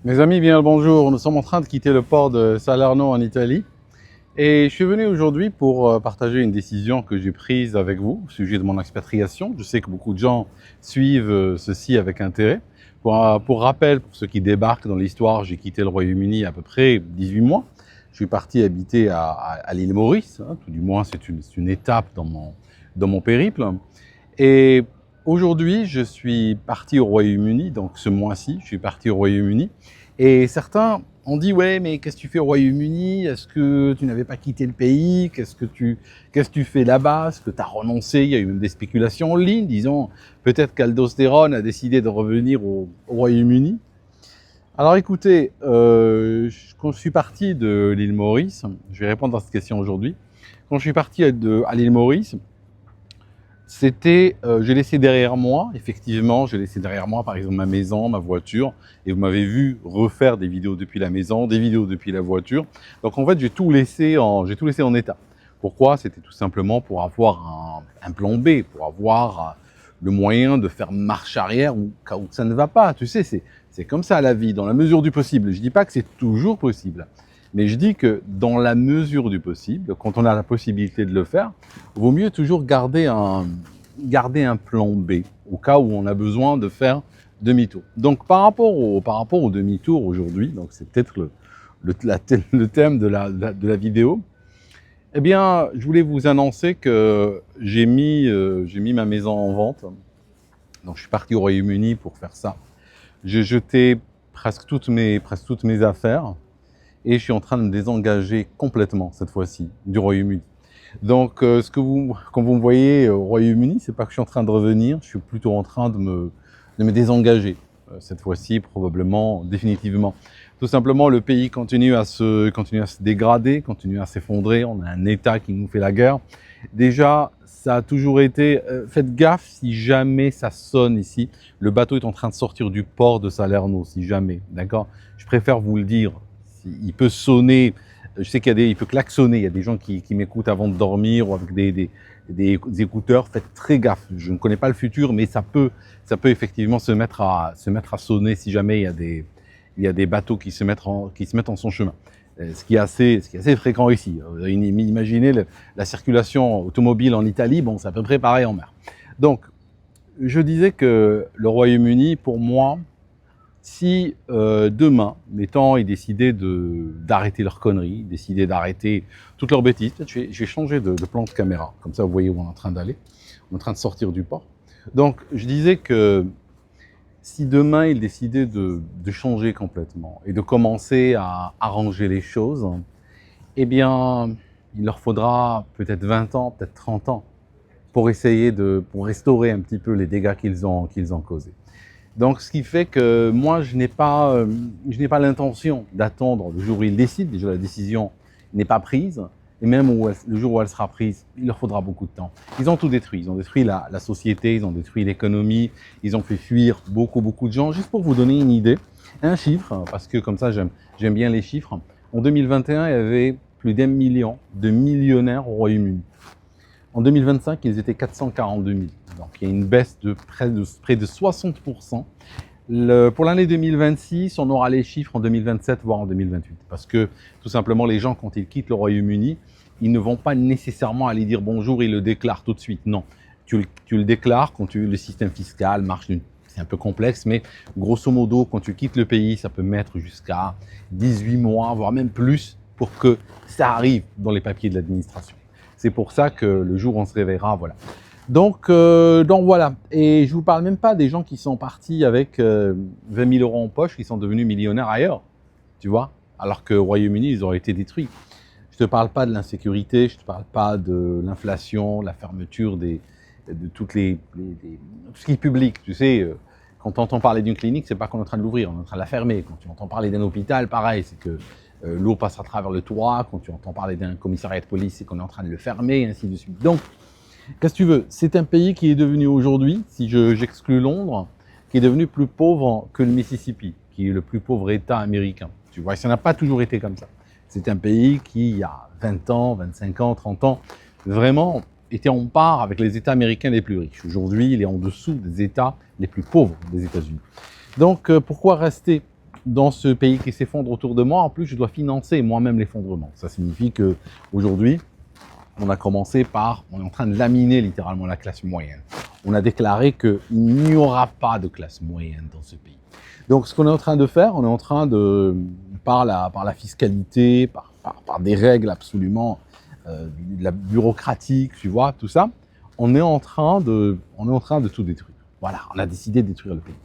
Mes amis, bien le bonjour. Nous sommes en train de quitter le port de Salerno en Italie. Et je suis venu aujourd'hui pour partager une décision que j'ai prise avec vous au sujet de mon expatriation. Je sais que beaucoup de gens suivent ceci avec intérêt. Pour rappel, pour ceux qui débarquent dans l'histoire, j'ai quitté le Royaume-Uni à peu près 18 mois. Je suis parti habiter à l'île Maurice. Hein, tout du moins, c'est une étape dans mon périple. Et aujourd'hui, je suis parti au Royaume-Uni, donc ce mois-ci, je suis parti au Royaume-Uni. Et certains ont dit, ouais, mais qu'est-ce que tu fais au Royaume-Uni? Est-ce que tu n'avais pas quitté le pays? Qu'est-ce que tu fais là-bas? Est-ce que tu as renoncé? Il y a eu même des spéculations en ligne, disons, peut-être qu'Aldostéron a décidé de revenir au Royaume-Uni. Alors écoutez, quand je suis parti de l'île Maurice, je vais répondre à cette question aujourd'hui. Quand je suis parti à l'île Maurice, j'ai laissé derrière moi, effectivement, j'ai laissé derrière moi, par exemple, ma maison, ma voiture, et vous m'avez vu refaire des vidéos depuis la maison, des vidéos depuis la voiture. Donc, en fait, j'ai tout laissé en état. Pourquoi? C'était tout simplement pour avoir un plan B, pour avoir le moyen de faire marche arrière ou cas où ça ne va pas. Tu sais, c'est comme ça la vie, dans la mesure du possible. Je dis pas que c'est toujours possible. Mais je dis que dans la mesure du possible, quand on a la possibilité de le faire, il vaut mieux toujours garder un plan B au cas où on a besoin de faire demi-tour. Donc par rapport au demi-tour aujourd'hui, donc c'est peut-être le thème de la vidéo, eh bien je voulais vous annoncer que j'ai mis ma maison en vente. Donc je suis parti au Royaume-Uni pour faire ça. J'ai jeté presque toutes mes affaires. Et je suis en train de me désengager complètement, cette fois-ci, du Royaume-Uni. Donc, quand vous me voyez au Royaume-Uni, c'est pas que je suis en train de revenir, je suis plutôt en train de me désengager. Cette fois-ci, probablement, définitivement. Tout simplement, le pays continue à se dégrader, continue à s'effondrer. On a un État qui nous fait la guerre. Déjà, ça a toujours été... faites gaffe si jamais ça sonne ici. Le bateau est en train de sortir du port de Salerno, si jamais. D'accord? Je préfère vous le dire. Il peut sonner, je sais il peut klaxonner, il y a des gens qui m'écoutent avant de dormir ou avec des écouteurs, faites très gaffe. Je ne connais pas le futur, mais ça peut effectivement se mettre à sonner si jamais il y a des bateaux qui se mettent en son chemin. Ce qui est assez fréquent ici. Imaginez la circulation automobile en Italie, bon, c'est à peu près pareil en mer. Donc, je disais que le Royaume-Uni, pour moi, si demain, mettons, ils décidaient d'arrêter leurs conneries, décidaient d'arrêter toutes leurs bêtises, peut-être je vais changer de plan de caméra, comme ça vous voyez où on est en train d'aller, on est en train de sortir du port. Donc je disais que si demain ils décidaient de changer complètement et de commencer à arranger les choses, eh bien il leur faudra peut-être 20 ans, peut-être 30 ans pour pour restaurer un petit peu les dégâts qu'ils ont causés. Donc, ce qui fait que moi, je n'ai pas l'intention d'attendre le jour où ils décident. Déjà, la décision n'est pas prise. Et même le jour où elle sera prise, il leur faudra beaucoup de temps. Ils ont tout détruit. Ils ont détruit la société, ils ont détruit l'économie, ils ont fait fuir beaucoup de gens. Juste pour vous donner une idée, un chiffre, parce que comme ça, j'aime bien les chiffres. En 2021, il y avait plus d'1 million de millionnaires au Royaume-Uni. En 2025, ils étaient 442 000. Donc, il y a une baisse de près de 60%. Pour l'année 2026, on aura les chiffres en 2027, voire en 2028. Parce que, tout simplement, les gens, quand ils quittent le Royaume-Uni, ils ne vont pas nécessairement aller dire bonjour et le déclarent tout de suite. Non, tu le déclares quand le système fiscal marche. C'est un peu complexe, mais grosso modo, quand tu quittes le pays, ça peut mettre jusqu'à 18 mois, voire même plus, pour que ça arrive dans les papiers de l'administration. C'est pour ça que le jour où on se réveillera, voilà. Donc voilà. Et je vous parle même pas des gens qui sont partis avec 20 000 euros en poche, qui sont devenus millionnaires ailleurs, tu vois, alors qu'au Royaume-Uni, ils auraient été détruits. Je te parle pas de l'insécurité, je te parle pas de l'inflation, la fermeture de tout ce qui est public. Tu sais, quand on entend parler d'une clinique, c'est pas qu'on est en train de l'ouvrir, on est en train de la fermer. Quand tu entends parler d'un hôpital, pareil, c'est que l'eau passe à travers le toit. Quand tu entends parler d'un commissariat de police, c'est qu'on est en train de le fermer, et ainsi de suite. Donc, qu'est-ce que tu veux? C'est un pays qui est devenu aujourd'hui, si j'exclus Londres, qui est devenu plus pauvre que le Mississippi, qui est le plus pauvre État américain. Tu vois, ça n'a pas toujours été comme ça. C'est un pays qui, il y a 20 ans, 25 ans, 30 ans, vraiment était en part avec les États américains les plus riches. Aujourd'hui, il est en dessous des États les plus pauvres des États-Unis. Donc, pourquoi rester dans ce pays qui s'effondre autour de moi, en plus, je dois financer moi-même l'effondrement. Ça signifie qu'aujourd'hui, on a commencé par, on est en train de laminer littéralement la classe moyenne. On a déclaré qu'il n'y aura pas de classe moyenne dans ce pays. Donc, ce qu'on est en train de faire, on est en train de, par la fiscalité, par des règles absolument de la bureaucratique, tu vois, tout ça, on est en train de tout détruire. Voilà, on a décidé de détruire le pays.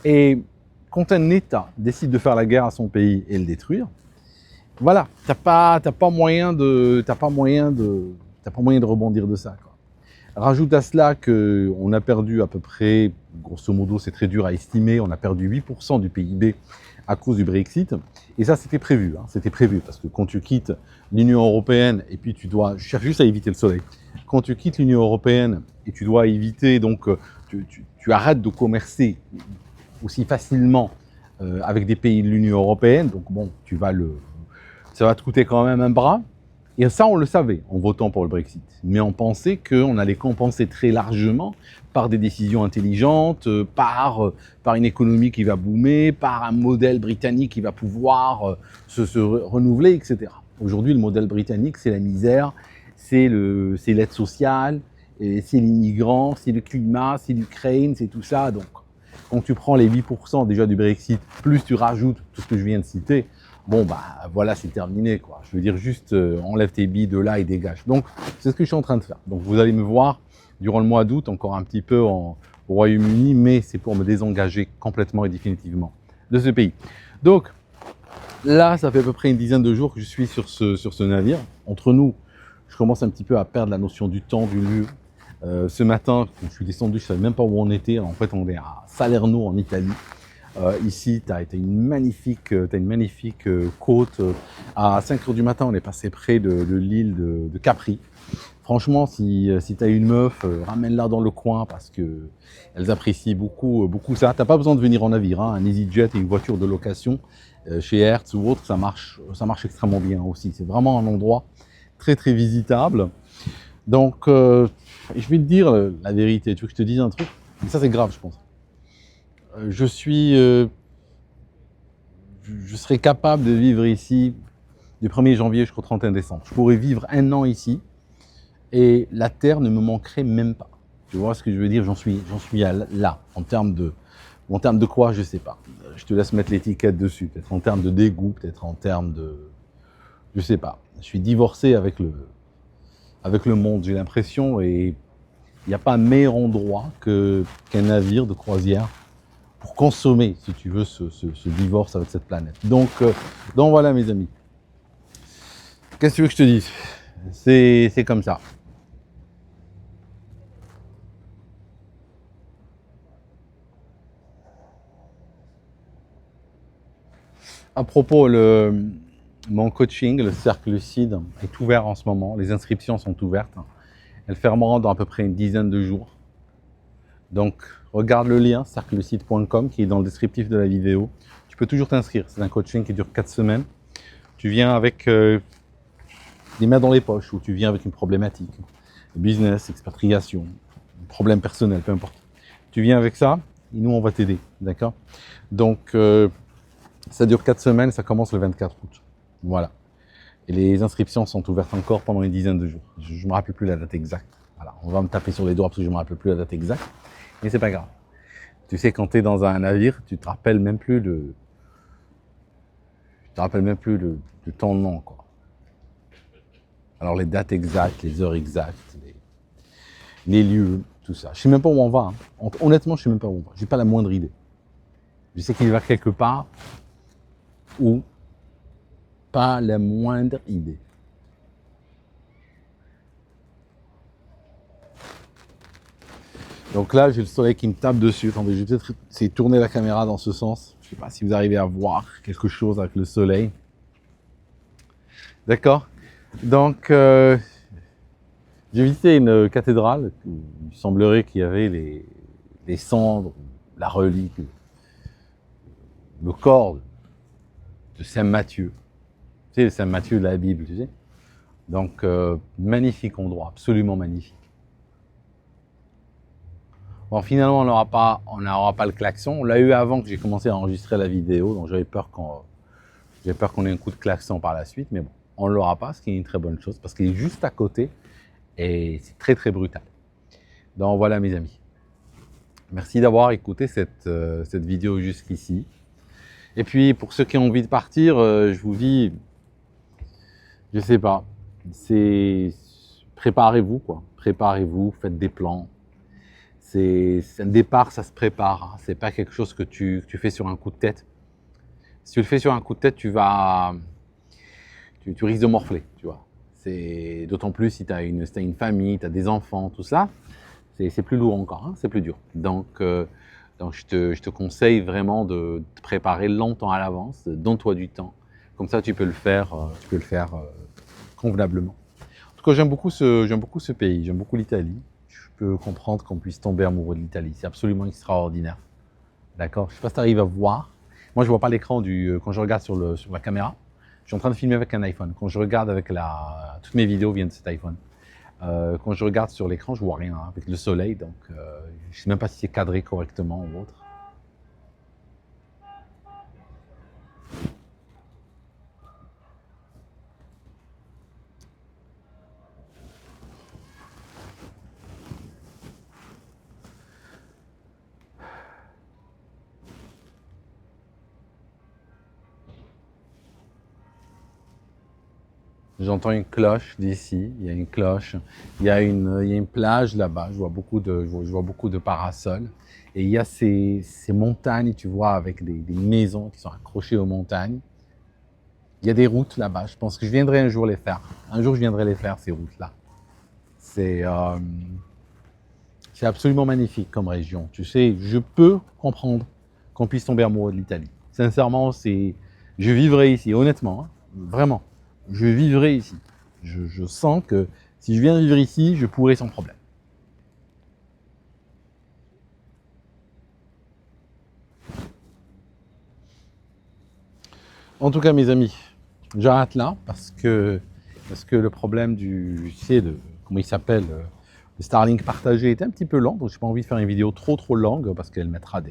Et quand un État décide de faire la guerre à son pays et le détruire, voilà, t'as pas moyen de rebondir de ça, quoi. Rajoute à cela qu'on a perdu à peu près, grosso modo, c'est très dur à estimer, on a perdu 8% du PIB à cause du Brexit. Et ça, c'était prévu, hein, c'était prévu, parce que quand tu quittes l'Union européenne, et puis je cherche juste à éviter le soleil, quand tu quittes l'Union européenne et tu dois éviter, donc tu arrêtes de commercer aussi facilement avec des pays de l'Union européenne, donc bon, ça va te coûter quand même un bras. Et ça, on le savait en votant pour le Brexit. Mais on pensait qu'on allait compenser très largement par des décisions intelligentes, par une économie qui va boomer, par un modèle britannique qui va pouvoir se renouveler, etc. Aujourd'hui, le modèle britannique, c'est la misère, c'est l'aide sociale, c'est l'immigrant, c'est le climat, c'est l'Ukraine, c'est tout ça. Donc, quand tu prends les 8% déjà du Brexit, plus tu rajoutes tout ce que je viens de citer, bon, bah voilà, c'est terminé, quoi. Je veux dire, juste enlève tes billes de là et dégage. Donc, c'est ce que je suis en train de faire. Donc, vous allez me voir durant le mois d'août, encore un petit peu au Royaume-Uni, mais c'est pour me désengager complètement et définitivement de ce pays. Donc, là, ça fait à peu près une dizaine de jours que je suis sur ce navire. Entre nous, je commence un petit peu à perdre la notion du temps, du lieu. Ce matin, quand je suis descendu, je ne savais même pas où on était. En fait, on est à Salerno, en Italie. Ici, tu as une magnifique côte. À 5h du matin, on est passé près de l'île de Capri. Franchement, si tu as une meuf, ramène-la dans le coin parce qu'elles apprécient beaucoup ça. Tu n'as pas besoin de venir en navire, hein. Un EasyJet et une voiture de location chez Hertz ou autre, ça marche extrêmement bien aussi. C'est vraiment un endroit très très visitable. Donc, je vais te dire la vérité. Tu veux que je te dise un truc? Mais ça, c'est grave, je pense. Je serais capable de vivre ici du 1er janvier jusqu'au 31 décembre. Je pourrais vivre 1 an ici et la terre ne me manquerait même pas. Tu vois ce que je veux dire? J'en suis là. En termes de quoi, je sais pas. Je te laisse mettre l'étiquette dessus. Peut-être en termes de dégoût, peut-être en termes de... Je sais pas. Je suis divorcé avec le monde, j'ai l'impression, et il n'y a pas un meilleur endroit qu'un navire de croisière pour consommer, si tu veux, ce divorce avec cette planète. Donc voilà, mes amis. Qu'est-ce que tu veux que je te dise? C'est comme ça. À propos, mon coaching, le Cercle Lucide, est ouvert en ce moment. Les inscriptions sont ouvertes. Elles fermeront dans à peu près une dizaine de jours. Donc, regarde le lien, cerclelucide.com, qui est dans le descriptif de la vidéo. Tu peux toujours t'inscrire. C'est un coaching qui dure 4 semaines. Tu viens avec des mains dans les poches, ou tu viens avec une problématique. Business, expatriation, problème personnel, peu importe. Tu viens avec ça, et nous, on va t'aider. D'accord? Donc, ça dure 4 semaines, ça commence le 24 août. Voilà. Et les inscriptions sont ouvertes encore pendant une dizaine de jours. Je ne me rappelle plus la date exacte. Voilà. On va me taper sur les doigts parce que je ne me rappelle plus la date exacte. Mais c'est pas grave. Tu sais, quand tu es dans un navire, tu te rappelles même plus de ton nom, quoi. Alors les dates exactes, les heures exactes, les lieux, tout ça. Je sais même pas où on va. Hein. Honnêtement, je sais même pas où on va. J'ai pas la moindre idée. Je sais qu'il va quelque part où pas la moindre idée. Donc là, j'ai le soleil qui me tape dessus. Attendez, je vais peut-être essayer de tourner la caméra dans ce sens. Je ne sais pas si vous arrivez à voir quelque chose avec le soleil. D'accord? Donc, j'ai visité une cathédrale. Il semblerait qu'il y avait les cendres, la relique, le corps de Saint Matthieu. Tu sais, Saint Matthieu de la Bible, tu sais. Donc, magnifique endroit, absolument magnifique. Bon, finalement, on n'aura pas le klaxon. On l'a eu avant que j'ai commencé à enregistrer la vidéo, donc j'avais peur qu'on ait un coup de klaxon par la suite, mais bon, on ne l'aura pas, ce qui est une très bonne chose, parce qu'il est juste à côté et c'est très très brutal. Donc voilà mes amis. Merci d'avoir écouté cette vidéo jusqu'ici. Et puis pour ceux qui ont envie de partir, je vous dis, je sais pas, c'est préparez-vous quoi, préparez-vous, faites des plans. C'est un départ, ça se prépare. Hein. C'est pas quelque chose que tu fais sur un coup de tête. Si tu le fais sur un coup de tête, tu risques de morfler, tu vois. C'est d'autant plus si tu as une famille, tu as des enfants, tout ça, c'est plus lourd encore, hein, c'est plus dur. Donc je te conseille vraiment de te préparer longtemps à l'avance, donne-toi du temps. Comme ça, tu peux le faire convenablement. En tout cas, j'aime beaucoup ce pays, j'aime beaucoup l'Italie. Je peux comprendre qu'on puisse tomber amoureux de l'Italie, c'est absolument extraordinaire. D'accord? Je ne sais pas si tu arrives à voir. Moi, je ne vois pas l'écran quand je regarde sur la caméra. Je suis en train de filmer avec un iPhone. Quand je regarde toutes mes vidéos viennent de cet iPhone. Quand je regarde sur l'écran, je ne vois rien hein, avec le soleil. Donc, je ne sais même pas si c'est cadré correctement ou autre. J'entends une cloche d'ici, il y a une cloche, il y a une plage là-bas, je vois beaucoup de parasols. Et il y a ces montagnes, tu vois, avec des maisons qui sont accrochées aux montagnes. Il y a des routes là-bas, je pense que je viendrai un jour les faire. Un jour, je viendrai les faire, ces routes-là. C'est absolument magnifique comme région. Tu sais, je peux comprendre qu'on puisse tomber amoureux de l'Italie. Sincèrement, je vivrai ici, honnêtement, hein, vraiment. Je vivrai ici. Je sens que si je viens vivre ici, je pourrai sans problème. En tout cas, mes amis, j'arrête là parce que le problème comment il s'appelle, le Starlink partagé est un petit peu lent, donc j'ai pas envie de faire une vidéo trop longue parce qu'elle mettra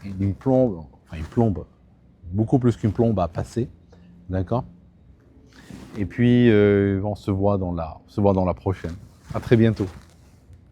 une plombe, beaucoup plus qu'une plombe à passer, d'accord? Et puis on se voit dans la prochaine. À très bientôt.